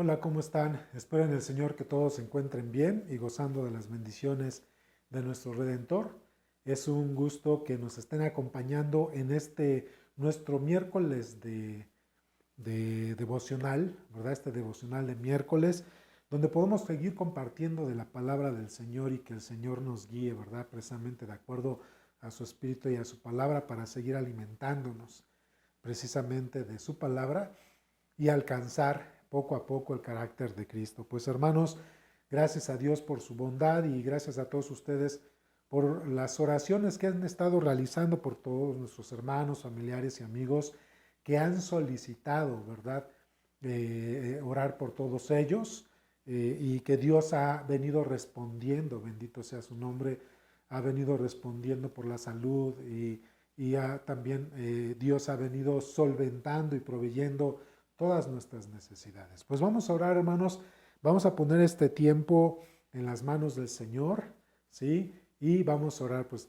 Hola, ¿cómo están? Espero en el Señor que todos se encuentren bien y gozando de las bendiciones de nuestro Redentor. Es un gusto que nos estén acompañando en este nuestro miércoles de devocional, ¿verdad? Este devocional de miércoles, donde podemos seguir compartiendo de la palabra del Señor y que el Señor nos guíe, ¿verdad? Precisamente de acuerdo a su espíritu y a su palabra para seguir alimentándonos precisamente de su palabra y alcanzar poco a poco el carácter de Cristo. Pues hermanos, gracias a Dios por su bondad y gracias a todos ustedes por las oraciones que han estado realizando por todos nuestros hermanos, familiares y amigos que han solicitado, ¿verdad? Orar por todos ellos y que Dios ha venido respondiendo, bendito sea su nombre, ha venido respondiendo por la salud y también Dios ha venido solventando y proveyendo todas nuestras necesidades. Pues vamos a orar, hermanos, vamos a poner este tiempo en las manos del Señor, ¿sí? Y vamos a orar, pues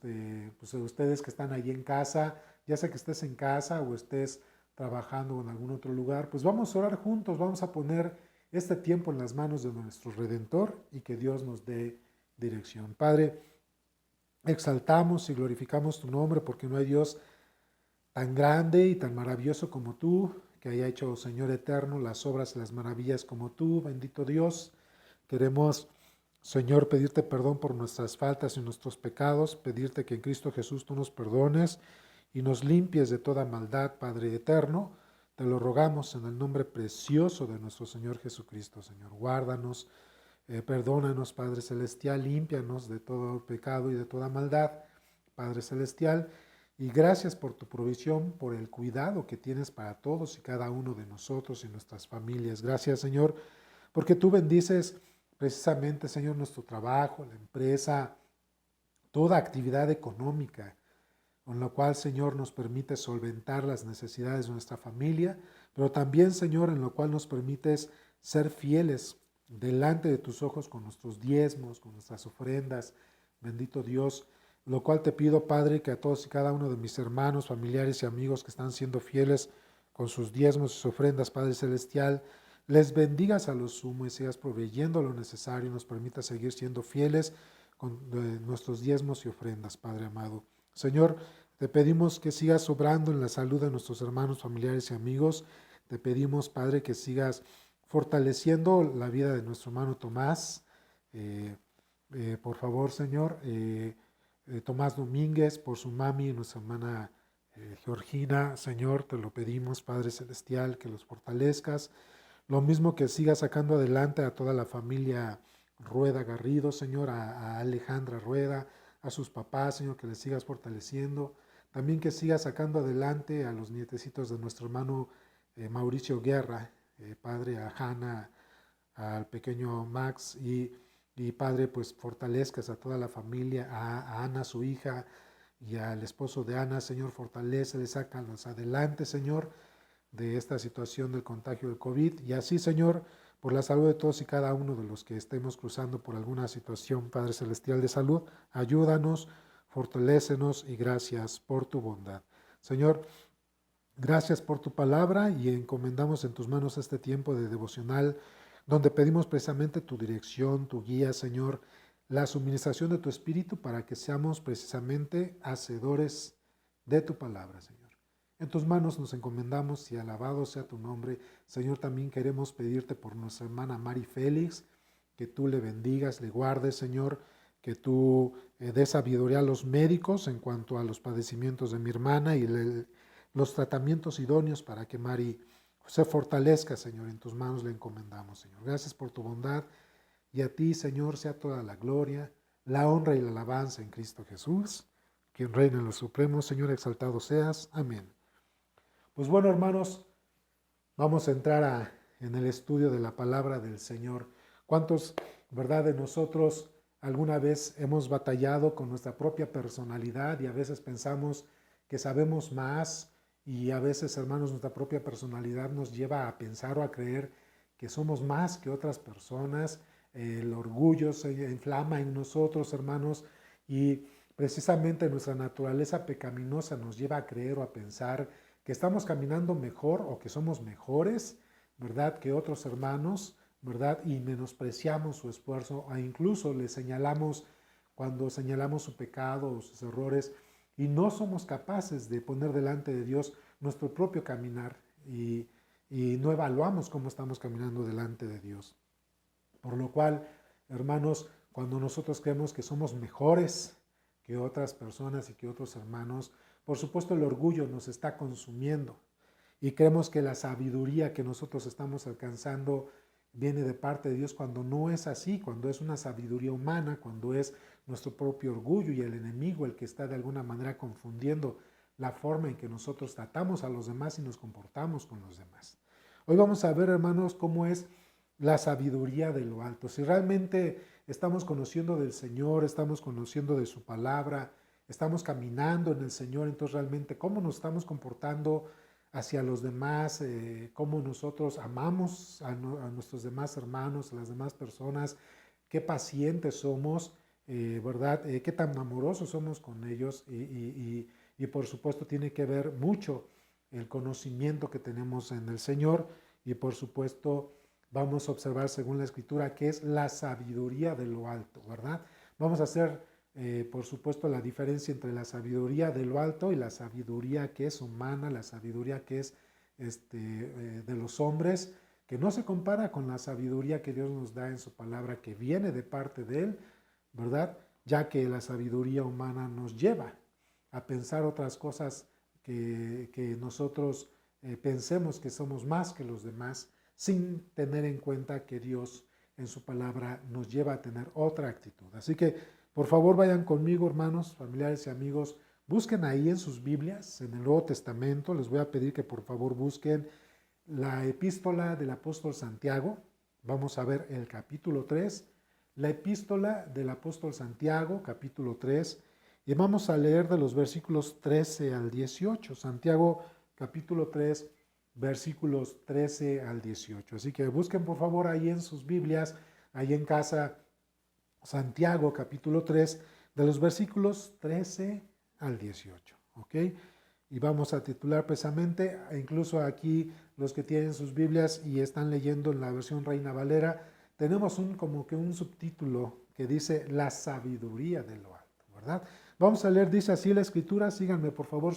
ustedes que están ahí en casa, ya sea que estés en casa o estés trabajando en algún otro lugar, pues vamos a orar juntos, vamos a poner este tiempo en las manos de nuestro Redentor y que Dios nos dé dirección. Padre, exaltamos y glorificamos tu nombre porque no hay Dios tan grande y tan maravilloso como tú, que haya hecho, Señor eterno, las obras y las maravillas como tú, bendito Dios. Queremos, Señor, pedirte perdón por nuestras faltas y nuestros pecados, pedirte que en Cristo Jesús tú nos perdones y nos limpies de toda maldad, Padre eterno. Te lo rogamos en el nombre precioso de nuestro Señor Jesucristo, Señor. Guárdanos, perdónanos, Padre Celestial, límpianos de todo pecado y de toda maldad, Padre Celestial. Y gracias por tu provisión, por el cuidado que tienes para todos y cada uno de nosotros y nuestras familias. Gracias, Señor, porque tú bendices precisamente, Señor, nuestro trabajo, la empresa, toda actividad económica, con la cual, Señor, nos permite solventar las necesidades de nuestra familia, pero también, Señor, en lo cual nos permites ser fieles delante de tus ojos con nuestros diezmos, con nuestras ofrendas. Bendito Dios, lo cual te pido, Padre, que a todos y cada uno de mis hermanos, familiares y amigos que están siendo fieles con sus diezmos y sus ofrendas, Padre Celestial, les bendigas a lo sumo y sigas proveyendo lo necesario y nos permita seguir siendo fieles con nuestros diezmos y ofrendas, Padre amado. Señor, te pedimos que sigas obrando en la salud de nuestros hermanos, familiares y amigos. Te pedimos, Padre, que sigas fortaleciendo la vida de nuestro hermano Tomás. Por favor, Señor, Tomás Domínguez, por su mami, nuestra hermana Georgina, Señor, te lo pedimos, Padre Celestial, que los fortalezcas. Lo mismo que sigas sacando adelante a toda la familia Rueda Garrido, Señor, a Alejandra Rueda, a sus papás, Señor, que les sigas fortaleciendo. También que sigas sacando adelante a los nietecitos de nuestro hermano Mauricio Guerra, Padre, a Hanna, al pequeño Max y Padre, pues fortalezcas a toda la familia, a Ana, su hija, y al esposo de Ana, Señor, fortalece, sácalos adelante, Señor, de esta situación del contagio del COVID. Y así, Señor, por la salud de todos y cada uno de los que estemos cruzando por alguna situación, Padre Celestial de salud, ayúdanos, fortalécenos y gracias por tu bondad. Señor, gracias por tu palabra y encomendamos en tus manos este tiempo de devocional donde pedimos precisamente tu dirección, tu guía, Señor, la suministración de tu Espíritu para que seamos precisamente hacedores de tu palabra, Señor. En tus manos nos encomendamos y alabado sea tu nombre. Señor, también queremos pedirte por nuestra hermana Mari Félix, que tú le bendigas, le guardes, Señor, que tú des sabiduría a los médicos en cuanto a los padecimientos de mi hermana y los tratamientos idóneos para que Mari se fortalezca, Señor. En tus manos le encomendamos, Señor. Gracias por tu bondad y a ti, Señor, sea toda la gloria, la honra y la alabanza en Cristo Jesús, quien reina en los supremos. Señor, exaltado seas. Amén. Pues bueno, hermanos, vamos a entrar en el estudio de la palabra del Señor. ¿Cuántos, verdad, de nosotros alguna vez hemos batallado con nuestra propia personalidad y a veces pensamos que sabemos más y a veces, hermanos, nuestra propia personalidad nos lleva a pensar o a creer que somos más que otras personas? El orgullo se inflama en nosotros, hermanos, y precisamente nuestra naturaleza pecaminosa nos lleva a creer o a pensar que estamos caminando mejor o que somos mejores ¿verdad?, que otros hermanos, ¿verdad?, y menospreciamos su esfuerzo, e incluso le señalamos, cuando señalamos su pecado o sus errores, y no somos capaces de poner delante de Dios nuestro propio caminar y no evaluamos cómo estamos caminando delante de Dios. Por lo cual, hermanos, cuando nosotros creemos que somos mejores que otras personas y que otros hermanos, por supuesto el orgullo nos está consumiendo y creemos que la sabiduría que nosotros estamos alcanzando viene de parte de Dios, cuando no es así, cuando es una sabiduría humana, cuando es nuestro propio orgullo y el enemigo el que está de alguna manera confundiendo la forma en que nosotros tratamos a los demás y nos comportamos con los demás. Hoy vamos a ver, hermanos, cómo es la sabiduría de lo alto. Si realmente estamos conociendo del Señor, estamos conociendo de su palabra, estamos caminando en el Señor, entonces realmente cómo nos estamos comportando hacia los demás, cómo nosotros amamos a nuestros demás hermanos, a las demás personas, qué pacientes somos, ¿verdad? Qué tan amorosos somos con ellos y por supuesto tiene que ver mucho el conocimiento que tenemos en el Señor y por supuesto vamos a observar según la Escritura que es la sabiduría de lo alto, ¿verdad? Vamos a hacer por supuesto la diferencia entre la sabiduría de lo alto y la sabiduría que es humana, la sabiduría que es de los hombres, que no se compara con la sabiduría que Dios nos da en su palabra, que viene de parte de Él, ¿verdad? Ya que la sabiduría humana nos lleva a pensar otras cosas que nosotros pensemos que somos más que los demás, sin tener en cuenta que Dios en su palabra nos lleva a tener otra actitud. Así que, por favor, vayan conmigo, hermanos, familiares y amigos, busquen ahí en sus Biblias, en el Nuevo Testamento, les voy a pedir que por favor busquen la epístola del apóstol Santiago, vamos a ver el capítulo 3, la epístola del apóstol Santiago, capítulo 3, y vamos a leer de los versículos 13 al 18, Santiago capítulo 3, versículos 13 al 18. Así que busquen por favor ahí en sus Biblias, ahí en casa, Santiago capítulo 3, de los versículos 13 al 18. ¿Ok? Y vamos a titular precisamente, incluso aquí los que tienen sus Biblias y están leyendo en la versión Reina Valera, tenemos como que un subtítulo que dice la sabiduría de lo alto, ¿verdad? Vamos a leer, dice así la Escritura, síganme por favor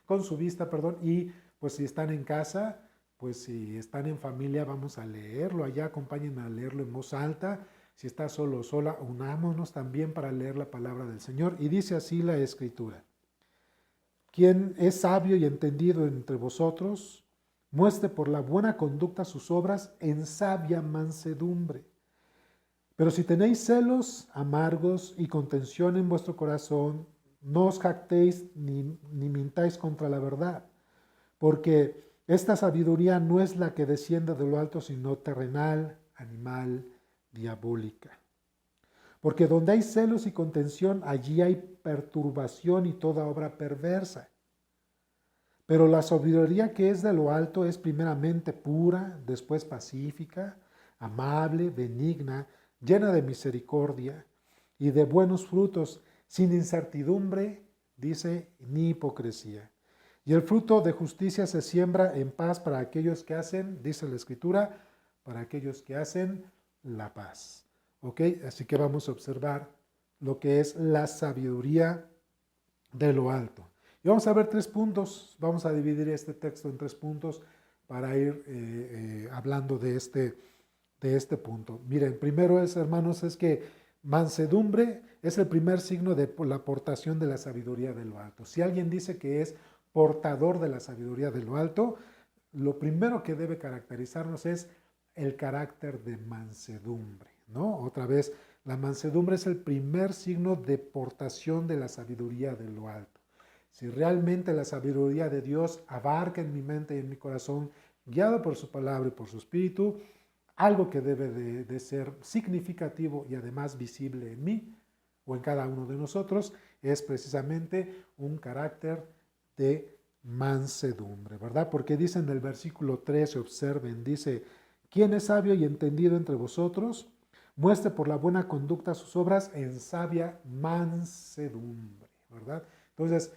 con su vista, y pues si están en casa, pues si están en familia, vamos a leerlo allá, acompáñenme a leerlo en voz alta. Si está solo o sola, unámonos también para leer la palabra del Señor. Y dice así la Escritura: quien es sabio y entendido entre vosotros, muestre por la buena conducta sus obras en sabia mansedumbre. Pero si tenéis celos amargos y contención en vuestro corazón, no os jactéis ni mintáis contra la verdad, porque esta sabiduría no es la que desciende de lo alto, sino terrenal, animal, diabólica. Porque donde hay celos y contención, allí hay perturbación y toda obra perversa. Pero la sabiduría que es de lo alto es primeramente pura, después pacífica, amable, benigna, llena de misericordia y de buenos frutos, sin incertidumbre, dice, ni hipocresía. Y el fruto de justicia se siembra en paz para aquellos que hacen, dice la Escritura, para aquellos que hacen la paz. ¿Ok? Así que vamos a observar lo que es la sabiduría de lo alto. Y vamos a ver 3 puntos, vamos a dividir este texto en 3 puntos para ir hablando de este punto. Miren, primero hermanos, es que mansedumbre es el primer signo de la aportación de la sabiduría de lo alto. Si alguien dice que es portador de la sabiduría de lo alto, lo primero que debe caracterizarnos es el carácter de mansedumbre, ¿no? Otra vez, la mansedumbre es el primer signo de portación de la sabiduría de lo alto. Si realmente la sabiduría de Dios abarca en mi mente y en mi corazón, guiado por su palabra y por su espíritu, algo que debe de ser significativo y además visible en mí o en cada uno de nosotros, es precisamente un carácter de mansedumbre, ¿verdad? Porque dice en el versículo 13, observen, dice: ¿quién es sabio y entendido entre vosotros? Muestre por la buena conducta sus obras en sabia mansedumbre, ¿verdad? Entonces,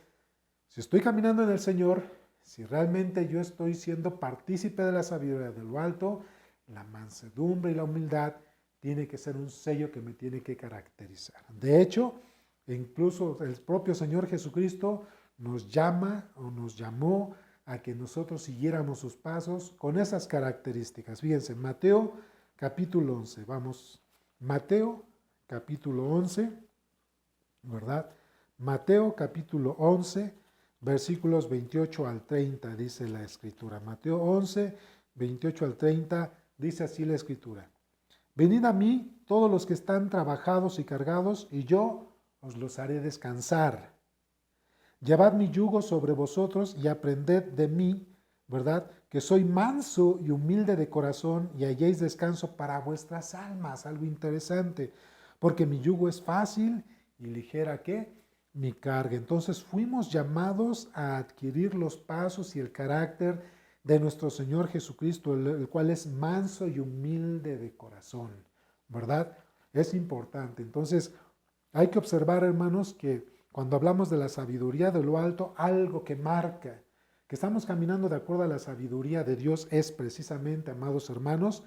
si estoy caminando en el Señor, Si realmente yo estoy siendo partícipe de la sabiduría de lo alto, la mansedumbre y la humildad tiene que ser un sello que me tiene que caracterizar. De hecho, incluso el propio Señor Jesucristo nos llama o nos llamó a que nosotros siguiéramos sus pasos con esas características. Fíjense, Mateo capítulo 11, vamos, Mateo capítulo 11, ¿verdad? Mateo capítulo 11, versículos 28 al 30, dice la Escritura. Mateo 11, 28 al 30, dice así la Escritura. Venid a mí todos los que están trabajados y cargados, y yo os los haré descansar. Llevad mi yugo sobre vosotros y aprended de mí, ¿verdad? Que soy manso y humilde de corazón y halléis descanso para vuestras almas. Algo interesante, porque mi yugo es fácil y ligera, ¿qué? Mi carga. Entonces fuimos llamados a adquirir los pasos y el carácter de nuestro Señor Jesucristo, el cual es manso y humilde de corazón, ¿verdad? Es importante. Entonces hay que observar, hermanos, que cuando hablamos de la sabiduría de lo alto, algo que marca que estamos caminando de acuerdo a la sabiduría de Dios es precisamente, amados hermanos,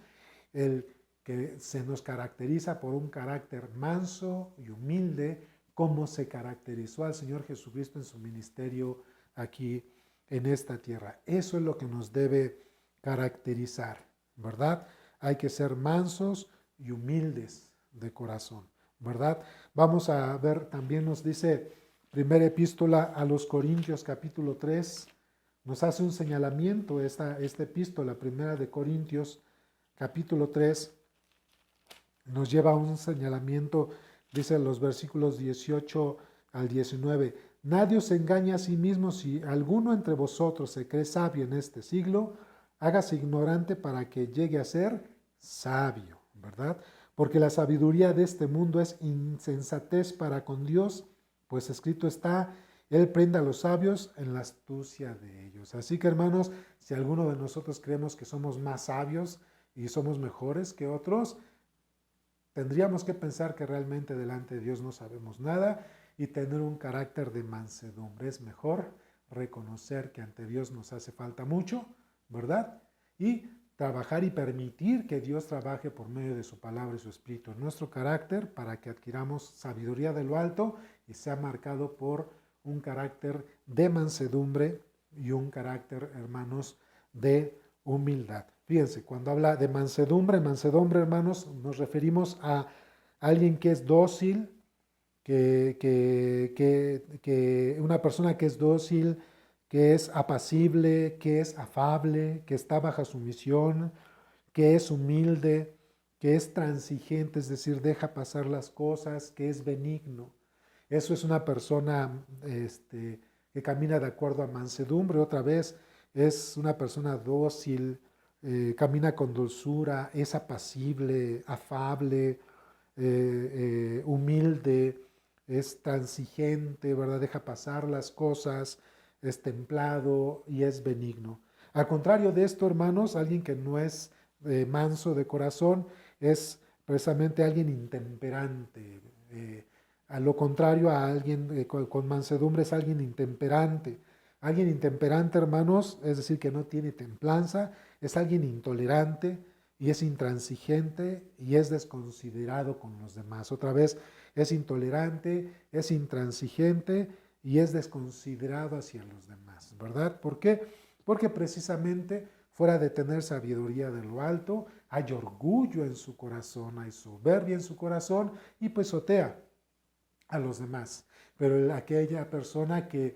el que se nos caracteriza por un carácter manso y humilde, como se caracterizó al Señor Jesucristo en su ministerio aquí en esta tierra. Eso es lo que nos debe caracterizar, ¿verdad? Hay que ser mansos y humildes de corazón, ¿verdad? Vamos a ver, también nos dice primera epístola a los Corintios capítulo 3, nos hace un señalamiento esta epístola, primera de Corintios capítulo 3, nos lleva a un señalamiento, dice los versículos 18 al 19, nadie os engañe a sí mismo, si alguno entre vosotros se cree sabio en este siglo, hágase ignorante para que llegue a ser sabio, ¿verdad? Porque la sabiduría de este mundo es insensatez para con Dios, pues escrito está, Él prende a los sabios en la astucia de ellos. Así que, hermanos, si alguno de nosotros creemos que somos más sabios y somos mejores que otros, tendríamos que pensar que realmente delante de Dios no sabemos nada y tener un carácter de mansedumbre. Es mejor reconocer que ante Dios nos hace falta mucho, ¿verdad? Y trabajar y permitir que Dios trabaje por medio de su palabra y su espíritu en nuestro carácter para que adquiramos sabiduría de lo alto y sea marcado por un carácter de mansedumbre y un carácter, hermanos, de humildad. Fíjense, cuando habla de mansedumbre, hermanos, nos referimos a alguien que es dócil, que una persona que es dócil, que es apacible, que es afable, que está bajo sumisión, que es humilde, que es transigente, es decir, deja pasar las cosas, que es benigno. Eso es una persona que camina de acuerdo a mansedumbre. Otra vez, es una persona dócil, camina con dulzura, es apacible, afable, humilde, es transigente, ¿verdad? Deja pasar las cosas, es templado y es benigno. Al contrario de esto, hermanos, alguien que no es manso de corazón es precisamente alguien intemperante. A lo contrario a alguien con mansedumbre es alguien intemperante. Alguien intemperante, hermanos, es decir, que no tiene templanza, es alguien intolerante y es intransigente y es desconsiderado con los demás. Otra vez, es intolerante, es intransigente y es desconsiderado hacia los demás, ¿verdad? ¿Por qué? Porque precisamente fuera de tener sabiduría de lo alto, hay orgullo en su corazón, hay soberbia en su corazón y pisotea a los demás. Pero aquella persona que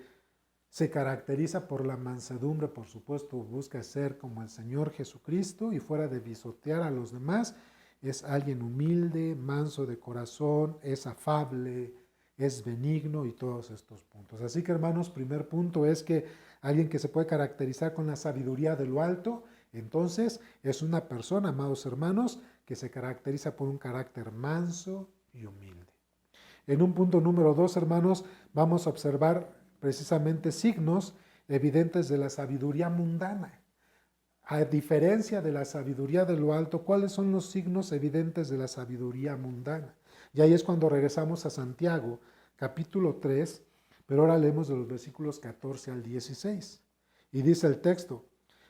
se caracteriza por la mansedumbre, por supuesto, busca ser como el Señor Jesucristo y fuera de pisotear a los demás, es alguien humilde, manso de corazón, es afable, es benigno y todos estos puntos. Así que, hermanos, primer punto es que alguien que se puede caracterizar con la sabiduría de lo alto, entonces es una persona, amados hermanos, que se caracteriza por un carácter manso y humilde. En un punto número 2, hermanos, vamos a observar precisamente signos evidentes de la sabiduría mundana. A diferencia de la sabiduría de lo alto, ¿cuáles son los signos evidentes de la sabiduría mundana? Y ahí es cuando regresamos a Santiago, capítulo 3, pero ahora leemos de los versículos 14 al 16. Y dice el texto,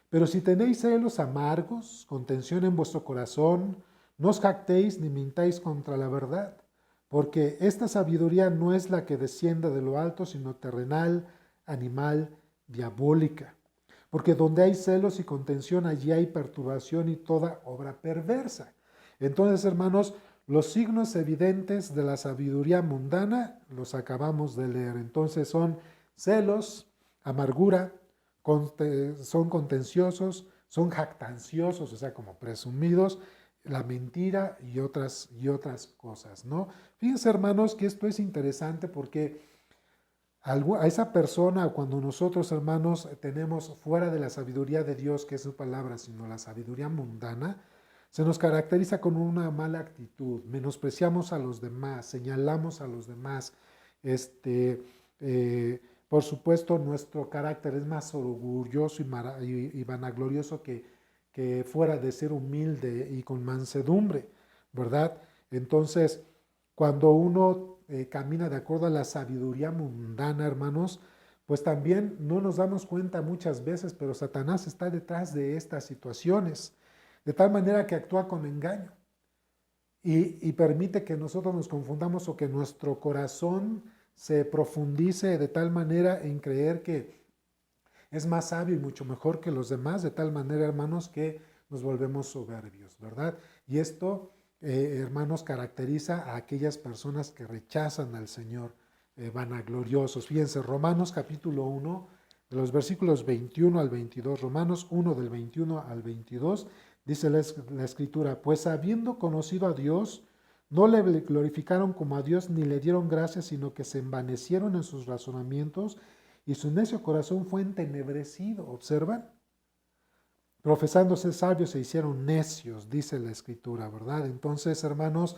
pero si tenéis celos amargos, contención en vuestro corazón, no os jactéis ni mintáis contra la verdad, porque esta sabiduría no es la que desciende de lo alto, sino terrenal, animal, diabólica. Porque donde hay celos y contención, allí hay perturbación y toda obra perversa. Entonces, hermanos, los signos evidentes de la sabiduría mundana los acabamos de leer. Entonces son celos, amargura, son contenciosos, son jactanciosos, o sea, como presumidos, la mentira y otras cosas, ¿no? Fíjense, hermanos, que esto es interesante porque a esa persona, cuando nosotros, hermanos, tenemos fuera de la sabiduría de Dios, que es su palabra, sino la sabiduría mundana, se nos caracteriza con una mala actitud, menospreciamos a los demás, señalamos a los demás, este, por supuesto, nuestro carácter es más orgulloso y vanaglorioso que fuera de ser humilde y con mansedumbre, ¿verdad? Entonces, cuando uno camina de acuerdo a la sabiduría mundana, hermanos, pues también no nos damos cuenta muchas veces, pero Satanás está detrás de estas situaciones, de tal manera que actúa con engaño y permite que nosotros nos confundamos o que nuestro corazón se profundice de tal manera en creer que es más sabio y mucho mejor que los demás, de tal manera, hermanos, que nos volvemos soberbios, ¿verdad? Y esto, hermanos, caracteriza a aquellas personas que rechazan al Señor, vanagloriosos. Fíjense, Romanos capítulo 1, de los versículos 21 al 22, Romanos 1 del 21 al 22, dice la Escritura, pues habiendo conocido a Dios, no le glorificaron como a Dios ni le dieron gracias, sino que se envanecieron en sus razonamientos y su necio corazón fue entenebrecido. ¿Observan? Profesándose sabios se hicieron necios, dice la Escritura, ¿verdad? Entonces, hermanos,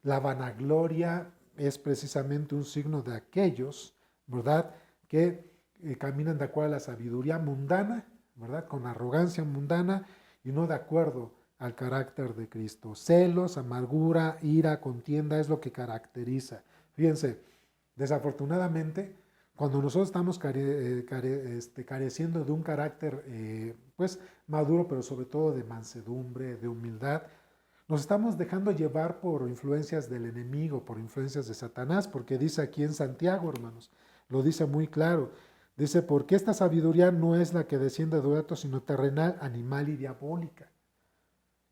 la vanagloria es precisamente un signo de aquellos, ¿verdad?, que caminan de acuerdo a la sabiduría mundana, ¿verdad?, con arrogancia mundana y no de acuerdo al carácter de Cristo. Celos, amargura, ira, contienda es lo que caracteriza. Fíjense, desafortunadamente, cuando nosotros estamos careciendo de un carácter pues maduro, pero sobre todo de mansedumbre, de humildad, nos estamos dejando llevar por influencias del enemigo, por influencias de Satanás, porque dice aquí en Santiago, hermanos, lo dice muy claro, dice, porque esta sabiduría no es la que desciende de alto, sino terrenal, animal y diabólica.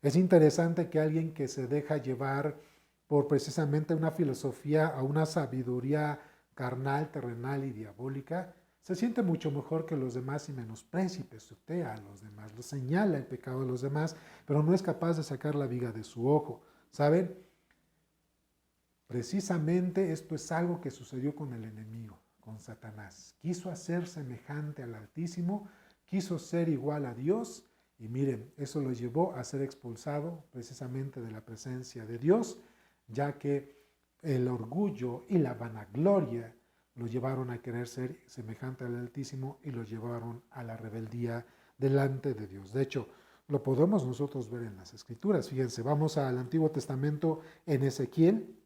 Es interesante que alguien que se deja llevar por precisamente una filosofía o una sabiduría carnal, terrenal y diabólica, se siente mucho mejor que los demás y menosprecia y pisotea a los demás, lo señala el pecado de los demás, pero no es capaz de sacar la viga de su ojo. ¿Saben? Precisamente esto es algo que sucedió con el enemigo, con Satanás. Quiso hacer semejante al Altísimo, quiso ser igual a Dios y miren, eso lo llevó a ser expulsado precisamente de la presencia de Dios, ya que el orgullo y la vanagloria lo llevaron a querer ser semejante al Altísimo y lo llevaron a la rebeldía delante de Dios. De hecho, lo podemos nosotros ver en las Escrituras. Fíjense, vamos al Antiguo Testamento en Ezequiel.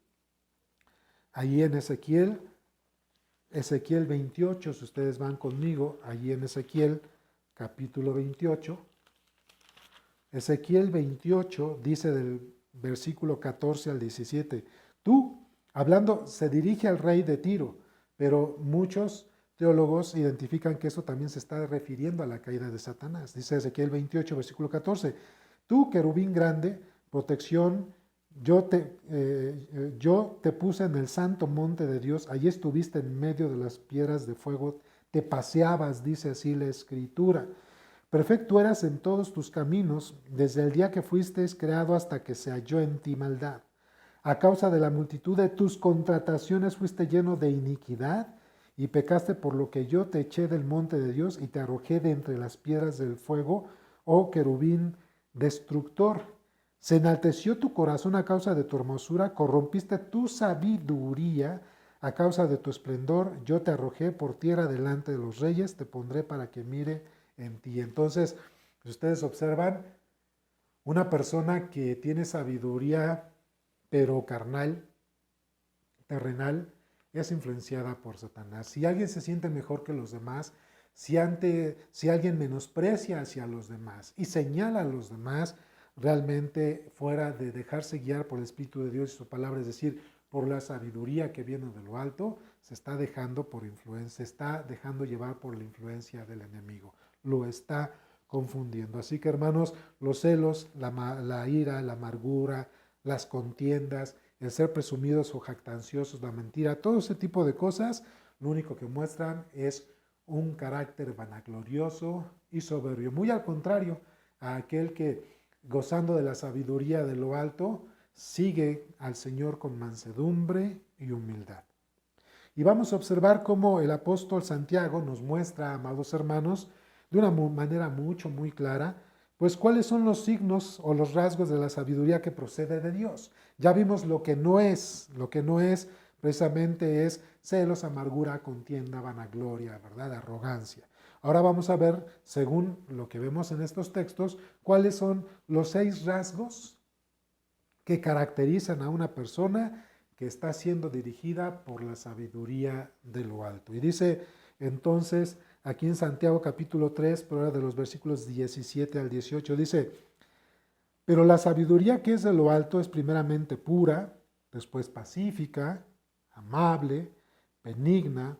Allí en Ezequiel 28, si ustedes van conmigo, allí en Ezequiel capítulo 28. Ezequiel 28 dice del versículo 14 al 17, tú, hablando, se dirige al rey de Tiro, pero muchos teólogos identifican que eso también se está refiriendo a la caída de Satanás. Dice Ezequiel 28, versículo 14, tú, querubín grande, protección, yo te puse en el santo monte de Dios, allí estuviste en medio de las piedras de fuego, te paseabas, dice así la Escritura. Perfecto eras en todos tus caminos, desde el día que fuiste creado hasta que se halló en ti maldad. A causa de la multitud de tus contrataciones fuiste lleno de iniquidad y pecaste, por lo que yo te eché del monte de Dios y te arrojé de entre las piedras del fuego, oh querubín destructor. Se enalteció tu corazón a causa de tu hermosura, corrompiste tu sabiduría a causa de tu esplendor. Yo te arrojé por tierra delante de los reyes, te pondré para que mire en ti. Entonces, si ustedes observan, una persona que tiene sabiduría pero carnal, terrenal, es influenciada por Satanás. Si alguien se siente mejor que los demás, si alguien menosprecia hacia los demás y señala a los demás, realmente fuera de dejarse guiar por el Espíritu de Dios y su palabra, es decir, por la sabiduría que viene de lo alto, se está dejando por influencia, se está dejando llevar por la influencia del enemigo, lo está confundiendo. Así que, hermanos, los celos, la ira, la amargura, las contiendas, el ser presumidos o jactanciosos, la mentira, todo ese tipo de cosas, lo único que muestran es un carácter vanaglorioso y soberbio. Muy al contrario, a aquel que, gozando de la sabiduría de lo alto, sigue al Señor con mansedumbre y humildad. Y vamos a observar cómo el apóstol Santiago nos muestra, amados hermanos, de una manera muy clara, pues cuáles son los signos o los rasgos de la sabiduría que procede de Dios. Ya vimos lo que no es precisamente es celos, amargura, contienda, vanagloria, ¿verdad? Arrogancia. Ahora vamos a ver, según lo que vemos en estos textos, cuáles son los 6 rasgos que caracterizan a una persona que está siendo dirigida por la sabiduría de lo alto. Y dice entonces aquí en Santiago capítulo 3, pero ahora de los versículos 17 al 18, dice: pero la sabiduría que es de lo alto es primeramente pura, después pacífica, amable, benigna,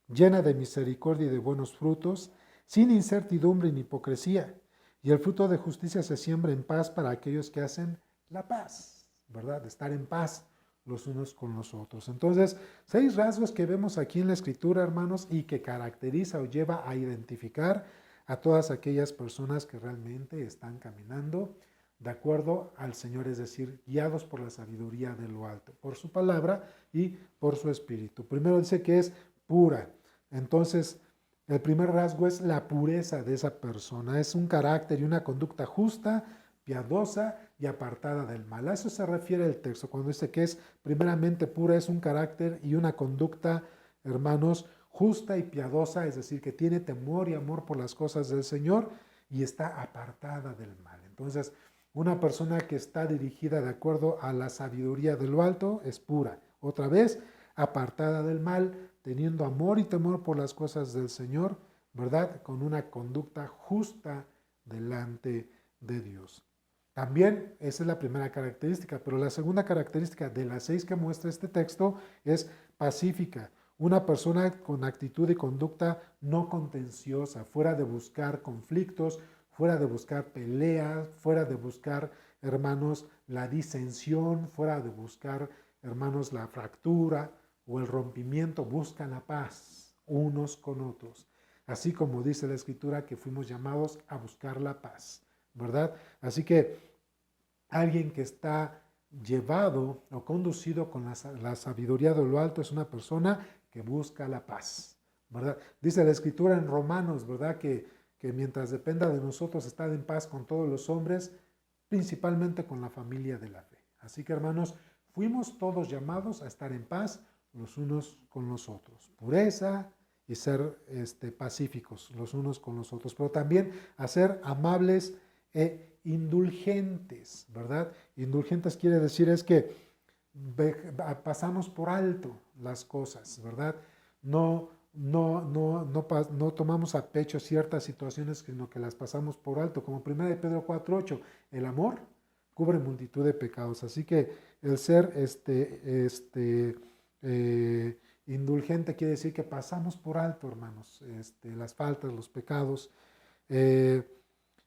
llena de misericordia y de buenos frutos, sin incertidumbre ni hipocresía. Y el fruto de justicia se siembra en paz para aquellos que hacen la paz, ¿verdad? De estar en paz los unos con los otros. Entonces, 6 rasgos que vemos aquí en la Escritura, hermanos, y que caracteriza o lleva a identificar a todas aquellas personas que realmente están caminando de acuerdo al Señor, es decir, guiados por la sabiduría de lo alto, por su palabra y por su espíritu. Primero dice que es pura. Entonces, el primer rasgo es la pureza de esa persona. Es un carácter y una conducta justa, piadosa y apartada del mal. A eso se refiere el texto cuando dice que es primeramente pura, es un carácter y una conducta, hermanos, justa y piadosa, es decir, que tiene temor y amor por las cosas del Señor y está apartada del mal. Entonces, una persona que está dirigida de acuerdo a la sabiduría de lo alto es pura. Otra vez, apartada del mal, teniendo amor y temor por las cosas del Señor, ¿verdad? Con una conducta justa delante de Dios. También esa es la primera característica, pero la segunda característica de las 6 que muestra este texto es pacífica. Una persona con actitud y conducta no contenciosa, fuera de buscar conflictos, fuera de buscar peleas, fuera de buscar, hermanos, la disensión, fuera de buscar, hermanos, la fractura o el rompimiento, buscan la paz unos con otros. Así como dice la Escritura que fuimos llamados a buscar la paz, ¿verdad? Así que alguien que está llevado o conducido con la sabiduría de lo alto es una persona que busca la paz, ¿verdad? Dice la Escritura en Romanos, ¿verdad? Que mientras dependa de nosotros estar en paz con todos los hombres, principalmente con la familia de la fe. Así que, hermanos, fuimos todos llamados a estar en paz los unos con los otros. Pureza y ser pacíficos los unos con los otros, pero también a ser amables e indulgentes, ¿verdad? Indulgentes quiere decir es que pasamos por alto las cosas, ¿verdad? No tomamos a pecho ciertas situaciones, sino que las pasamos por alto, como 1 Pedro 4:8, el amor cubre multitud de pecados. Así que el ser indulgente quiere decir que pasamos por alto, hermanos, las faltas, los pecados.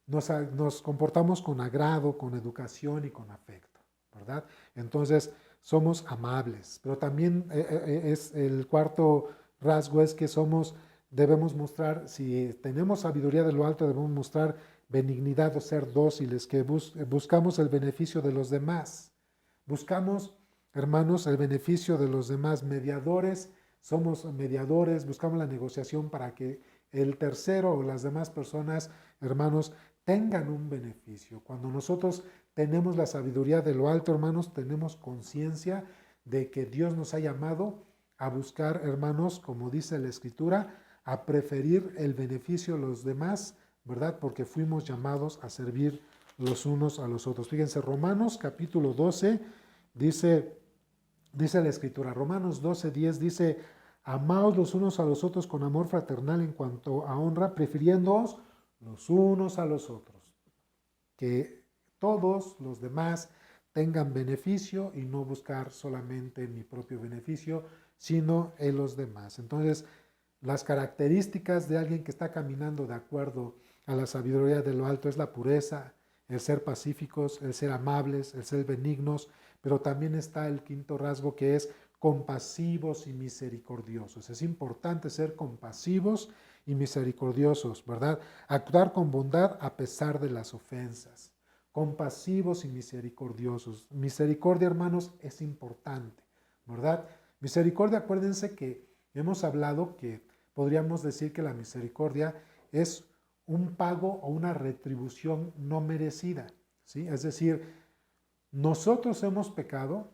Nos comportamos con agrado, con educación y con afecto, ¿verdad? Entonces, somos amables, pero también es el cuarto rasgo es que debemos mostrar, si tenemos sabiduría de lo alto, debemos mostrar benignidad o ser dóciles, que buscamos el beneficio de los demás. Buscamos, hermanos, el beneficio de los demás. Mediadores, somos mediadores, buscamos la negociación para que el tercero o las demás personas, hermanos, tengan un beneficio. Cuando nosotros tenemos la sabiduría de lo alto, hermanos, tenemos conciencia de que Dios nos ha llamado a buscar, hermanos, como dice la Escritura, a preferir el beneficio de los demás, ¿verdad? Porque fuimos llamados a servir los unos a los otros. Fíjense, Romanos capítulo 12 dice la Escritura, Romanos 12:10 dice: Amaos los unos a los otros con amor fraternal en cuanto a honra, prefiriéndoos los unos a los otros. Que todos los demás tengan beneficio y no buscar solamente mi propio beneficio, sino en los demás. Entonces, las características de alguien que está caminando de acuerdo a la sabiduría de lo alto es la pureza, el ser pacíficos, el ser amables, el ser benignos, pero también está el quinto rasgo que es compasivos y misericordiosos. Es importante ser compasivos y misericordiosos, ¿verdad? Actuar con bondad a pesar de las ofensas. Compasivos y misericordiosos. Misericordia, hermanos, es importante, ¿verdad? Misericordia, acuérdense que hemos hablado que podríamos decir que la misericordia es un pago o una retribución no merecida, ¿sí? Es decir, nosotros hemos pecado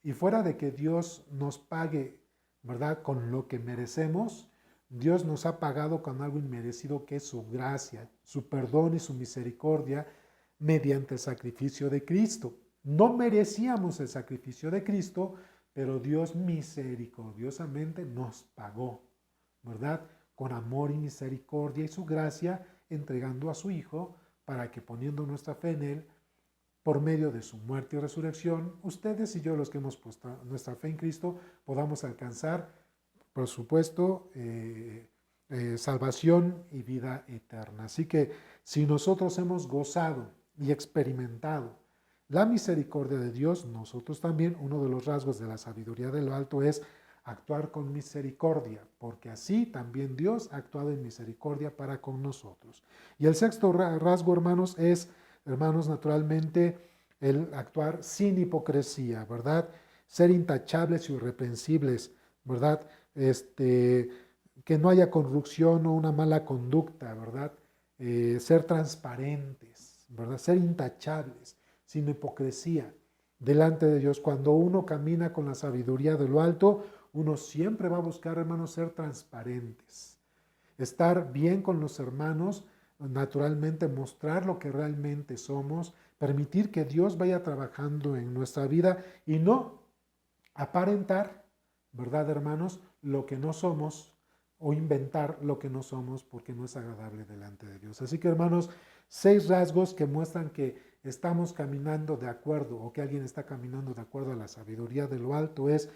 y fuera de que Dios nos pague, ¿verdad?, con lo que merecemos, Dios nos ha pagado con algo inmerecido que es su gracia, su perdón y su misericordia mediante el sacrificio de Cristo. No merecíamos el sacrificio de Cristo, pero Dios misericordiosamente nos pagó, ¿verdad? Con amor y misericordia y su gracia, entregando a su Hijo para que poniendo nuestra fe en Él, por medio de su muerte y resurrección, ustedes y yo, los que hemos puesto nuestra fe en Cristo, podamos alcanzar, por supuesto, salvación y vida eterna. Así que si nosotros hemos gozado y experimentado la misericordia de Dios, nosotros también, uno de los rasgos de la sabiduría de lo alto es actuar con misericordia, porque así también Dios ha actuado en misericordia para con nosotros. Y el sexto rasgo, hermanos, es, hermanos, naturalmente, el actuar sin hipocresía, ¿verdad? Ser intachables y irreprensibles, ¿verdad? Que no haya corrupción o una mala conducta, ¿verdad? Ser transparentes, ¿verdad? Ser intachables, sin hipocresía, delante de Dios. Cuando uno camina con la sabiduría de lo alto, uno siempre va a buscar, hermanos, ser transparentes, estar bien con los hermanos, naturalmente mostrar lo que realmente somos, permitir que Dios vaya trabajando en nuestra vida y no aparentar, ¿verdad, hermanos?, lo que no somos o inventar lo que no somos porque no es agradable delante de Dios. Así que, hermanos, 6 rasgos que muestran que estamos caminando de acuerdo o que alguien está caminando de acuerdo a la sabiduría de lo alto es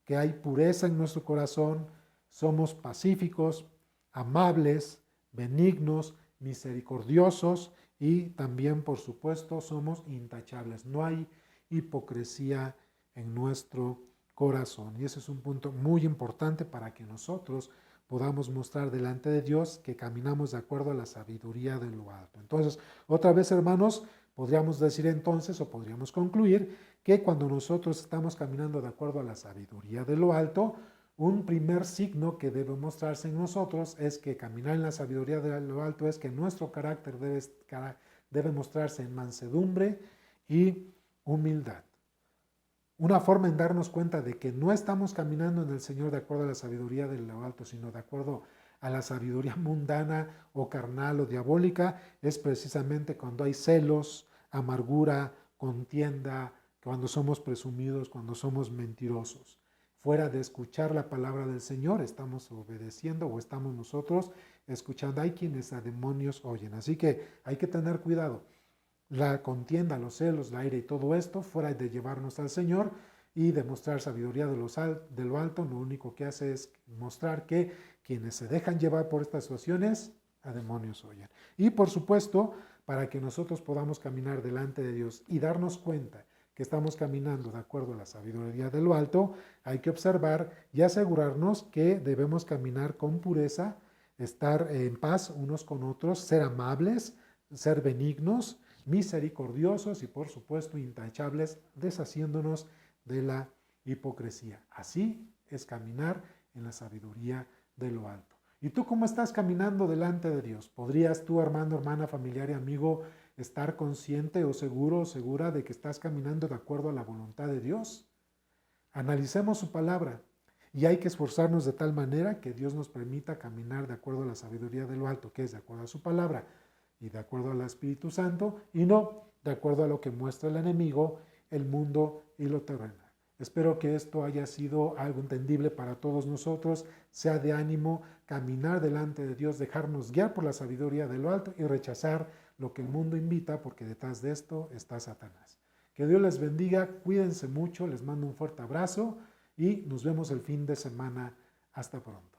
que hay pureza en nuestro corazón, somos pacíficos, amables, benignos, misericordiosos y también, por supuesto, somos intachables. No hay hipocresía en nuestro corazón. Y ese es un punto muy importante para que nosotros podamos mostrar delante de Dios que caminamos de acuerdo a la sabiduría de lo alto. Entonces, otra vez, hermanos, podríamos decir entonces o podríamos concluir que cuando nosotros estamos caminando de acuerdo a la sabiduría de lo alto, un primer signo que debe mostrarse en nosotros es que caminar en la sabiduría de lo alto es que nuestro carácter debe mostrarse en mansedumbre y humildad. Una forma en darnos cuenta de que no estamos caminando en el Señor de acuerdo a la sabiduría de lo alto, sino de acuerdo a la sabiduría mundana o carnal o diabólica, es precisamente cuando hay celos, amargura, contienda, cuando somos presumidos, cuando somos mentirosos. Fuera de escuchar la palabra del Señor, estamos obedeciendo o estamos nosotros escuchando. Hay quienes a demonios oyen, así que hay que tener cuidado. La contienda, los celos, la ira y todo esto, fuera de llevarnos al Señor y demostrar sabiduría de lo alto, lo único que hace es mostrar que quienes se dejan llevar por estas situaciones, a demonios oyen. Y por supuesto, para que nosotros podamos caminar delante de Dios y darnos cuenta que estamos caminando de acuerdo a la sabiduría de lo alto, hay que observar y asegurarnos que debemos caminar con pureza, estar en paz unos con otros, ser amables, ser benignos, misericordiosos y por supuesto intachables, deshaciéndonos de la hipocresía. Así es caminar en la sabiduría de lo alto. ¿Y tú cómo estás caminando delante de Dios? ¿Podrías tú, hermano, hermana, familiar y amigo, estar consciente o seguro o segura de que estás caminando de acuerdo a la voluntad de Dios? Analicemos su palabra y hay que esforzarnos de tal manera que Dios nos permita caminar de acuerdo a la sabiduría de lo alto, que es de acuerdo a su palabra y de acuerdo al Espíritu Santo, y no de acuerdo a lo que muestra el enemigo, el mundo y lo terrenal. Espero que esto haya sido algo entendible para todos nosotros, sea de ánimo, caminar delante de Dios, dejarnos guiar por la sabiduría de lo alto y rechazar lo que el mundo invita, porque detrás de esto está Satanás. Que Dios les bendiga, cuídense mucho, les mando un fuerte abrazo y nos vemos el fin de semana. Hasta pronto.